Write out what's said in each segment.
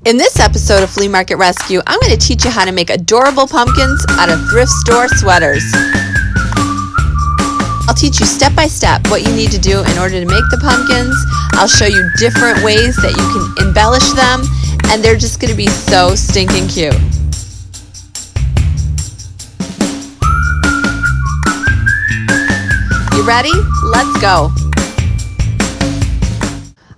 In this episode of Flea Market Rescue, I'm going to teach you how to make adorable pumpkins out of thrift store sweaters. I'll teach you step by step what you need to do in order to make the pumpkins. I'll show you different ways that you can embellish them, and they're just going to be so stinking cute. You ready? Let's go.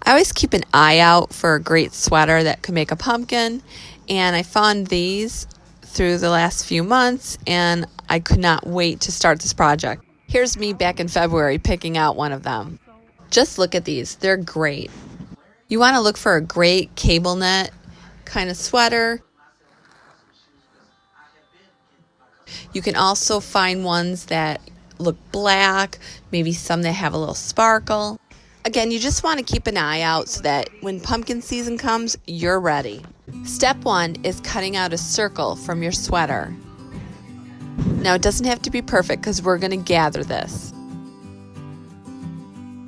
I always keep an eye out for a great sweater that could make a pumpkin, and I found these through the last few months, and I could not wait to start this project. Here's me back in February picking out one of them. Just look at these. They're great. You want to look for a great cable knit kind of sweater. You can also find ones that look black, maybe some that have a little sparkle. Again, you just want to keep an eye out so that when pumpkin season comes, you're ready. Step 1 is cutting out a circle from your sweater. Now, it doesn't have to be perfect because we're going to gather this.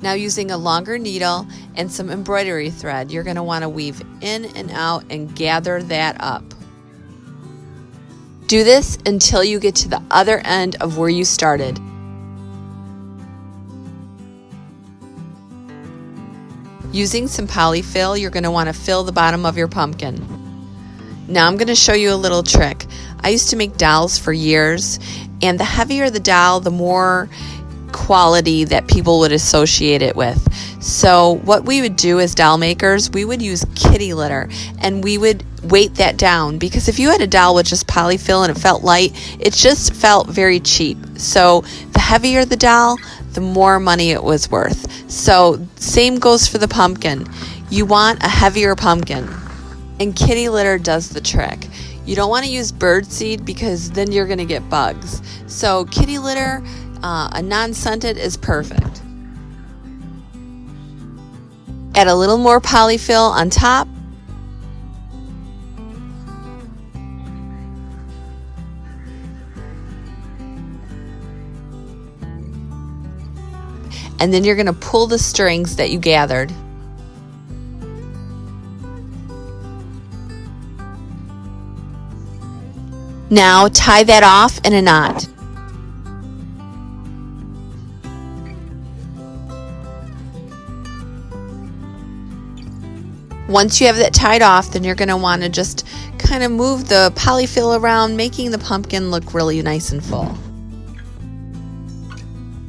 Now, using a longer needle and some embroidery thread, you're going to want to weave in and out and gather that up. Do this until you get to the other end of where you started. Using some polyfill, you're going to want to fill the bottom of your pumpkin. Now I'm going to show you a little trick. I used to make dolls for years, and the heavier the doll, the more quality that people would associate it with. So what we would do as doll makers, we would use kitty litter, and we would weight that down, because if you had a doll with just polyfill and it felt light, it just felt very cheap. So the heavier the doll, the more money it was worth. So same goes for the pumpkin. You want a heavier pumpkin, and kitty litter does the trick. You don't want to use birdseed because then you're going to get bugs. So kitty litter, a non-scented, is perfect. Add a little more polyfill on top. And then you're going to pull the strings that you gathered. Now tie that off in a knot. Once you have that tied off, then you're going to want to just kind of move the polyfill around, making the pumpkin look really nice and full.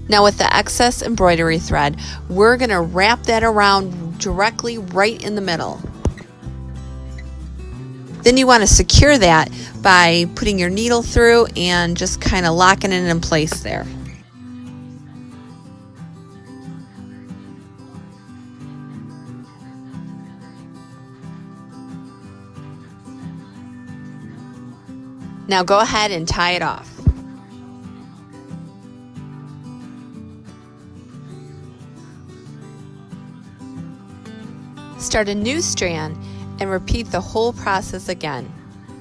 Now with the excess embroidery thread, we're going to wrap that around directly right in the middle. Then you want to secure that by putting your needle through and just kind of locking it in place there. Now go ahead and tie it off. Start a new strand and repeat the whole process again,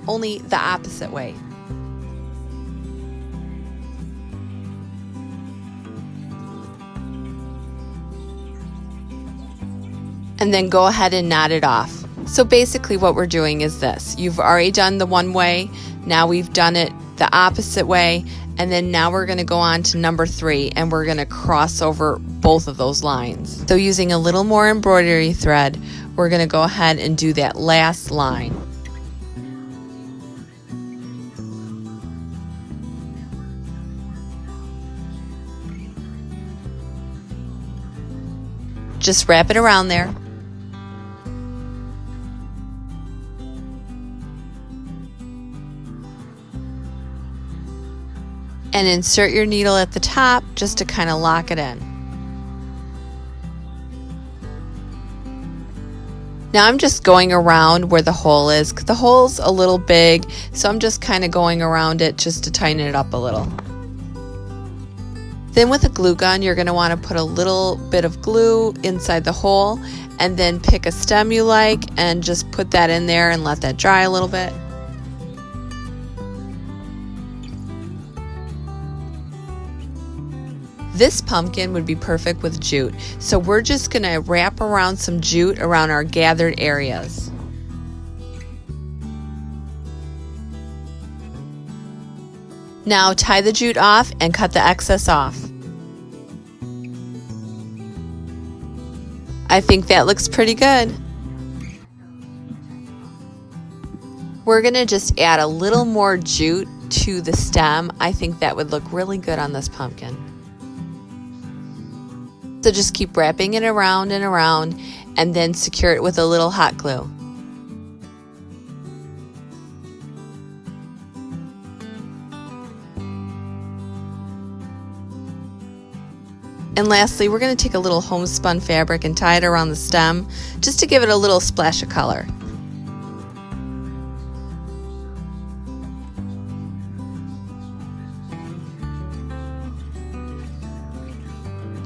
only the opposite way. And then go ahead and knot it off. So basically what we're doing is this. You've already done the one way, now we've done it the opposite way, and then now we're going to go on to number 3, and we're going to cross over both of those lines. So using a little more embroidery thread, we're going to go ahead and do that last line. Just wrap it around there. And insert your needle at the top just to kind of lock it in. Now I'm just going around where the hole is, because the hole's a little big, so I'm just kind of going around it just to tighten it up a little. Then with a glue gun, you're going to want to put a little bit of glue inside the hole, and then pick a stem you like and just put that in there and let that dry a little bit. This pumpkin would be perfect with jute, so we're just going to wrap around some jute around our gathered areas. Now tie the jute off and cut the excess off. I think that looks pretty good. We're going to just add a little more jute to the stem. I think that would look really good on this pumpkin. So just keep wrapping it around and around and then secure it with a little hot glue. And lastly, we're going to take a little homespun fabric and tie it around the stem just to give it a little splash of color.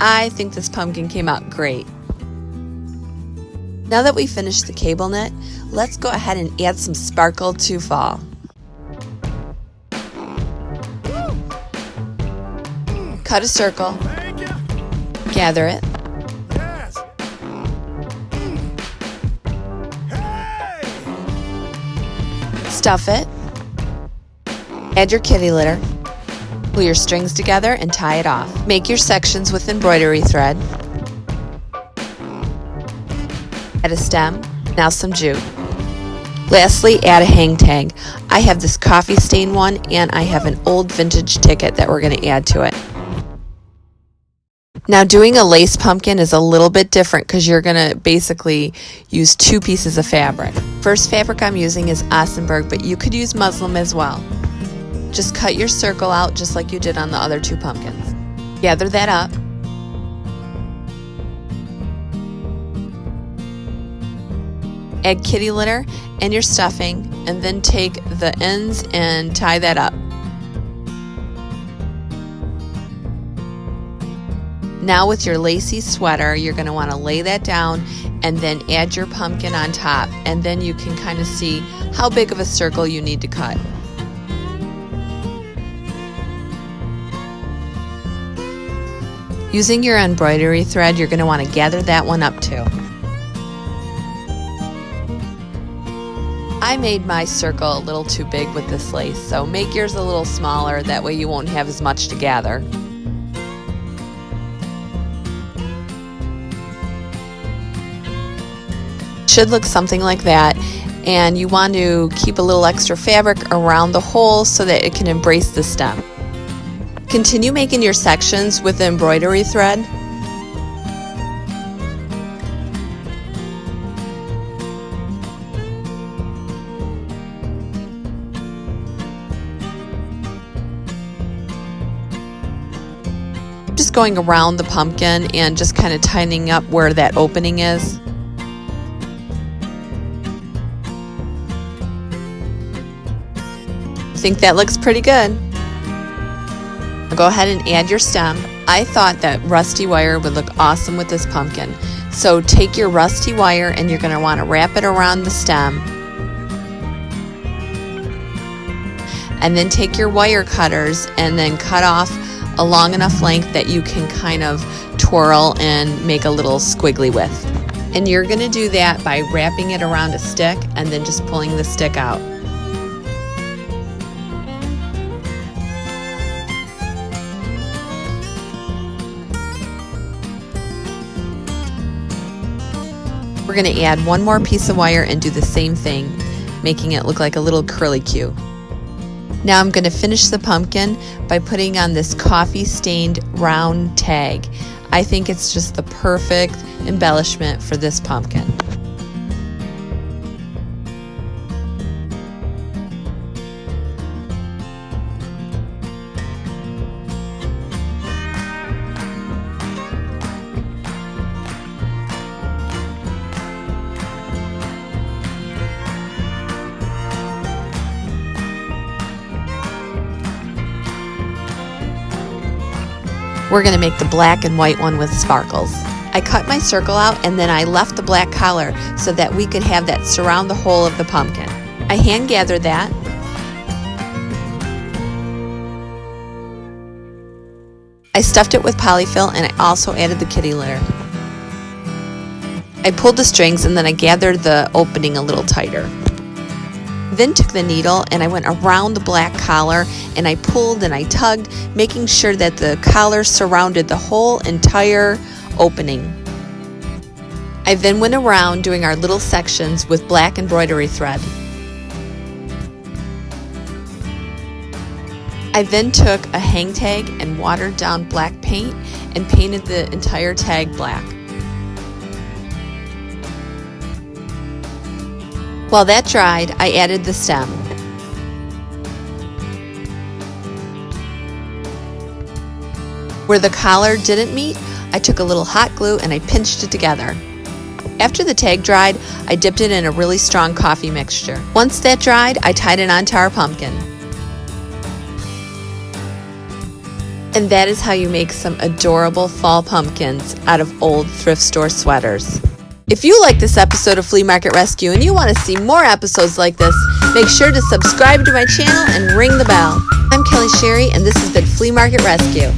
I think this pumpkin came out great. Now that we finished the cable knit, let's go ahead and add some sparkle to fall. Cut a circle. Gather it. Stuff it. Add your kitty litter. Glue your strings together and tie it off. Make your sections with embroidery thread. Add a stem. Now some jute. Lastly, add a hang tag. I have this coffee stain one and I have an old vintage ticket that we're going to add to it. Now doing a lace pumpkin is a little bit different because you're going to basically use two pieces of fabric. First fabric I'm using is Ossenberg, but you could use muslin as well. Just cut your circle out just like you did on the other two pumpkins. Gather that up. Add kitty litter and your stuffing and then take the ends and tie that up. Now with your lacy sweater, you're going to want to lay that down and then add your pumpkin on top, and then you can kind of see how big of a circle you need to cut. Using your embroidery thread, you're going to want to gather that one up too. I made my circle a little too big with this lace, so make yours a little smaller, that way you won't have as much to gather. Should look something like that, and you want to keep a little extra fabric around the hole so that it can embrace the stem. Continue making your sections with the embroidery thread. Just going around the pumpkin and just kind of tightening up where that opening is. I think that looks pretty good. Go ahead and add your stem. I thought that rusty wire would look awesome with this pumpkin. So take your rusty wire and you're going to want to wrap it around the stem. And then take your wire cutters and then cut off a long enough length that you can kind of twirl and make a little squiggly with. And you're going to do that by wrapping it around a stick and then just pulling the stick out. We're going to add one more piece of wire and do the same thing, making it look like a little curly Q. Now I'm going to finish the pumpkin by putting on this coffee stained round tag. I think it's just the perfect embellishment for this pumpkin. We're going to make the black and white one with sparkles. I cut my circle out and then I left the black collar so that we could have that surround the whole of the pumpkin. I hand gathered that. I stuffed it with polyfill and I also added the kitty litter. I pulled the strings and then I gathered the opening a little tighter. Then took the needle and I went around the black collar and I pulled and I tugged, making sure that the collar surrounded the whole entire opening. I then went around doing our little sections with black embroidery thread. I then took a hang tag and watered down black paint and painted the entire tag black. While that dried, I added the stem. Where the collar didn't meet, I took a little hot glue and I pinched it together. After the tag dried, I dipped it in a really strong coffee mixture. Once that dried, I tied it onto our pumpkin. And that is how you make some adorable fall pumpkins out of old thrift store sweaters. If you like this episode of Flea Market Rescue and you want to see more episodes like this, make sure to subscribe to my channel and ring the bell. I'm Kelly Sherry and this has been Flea Market Rescue.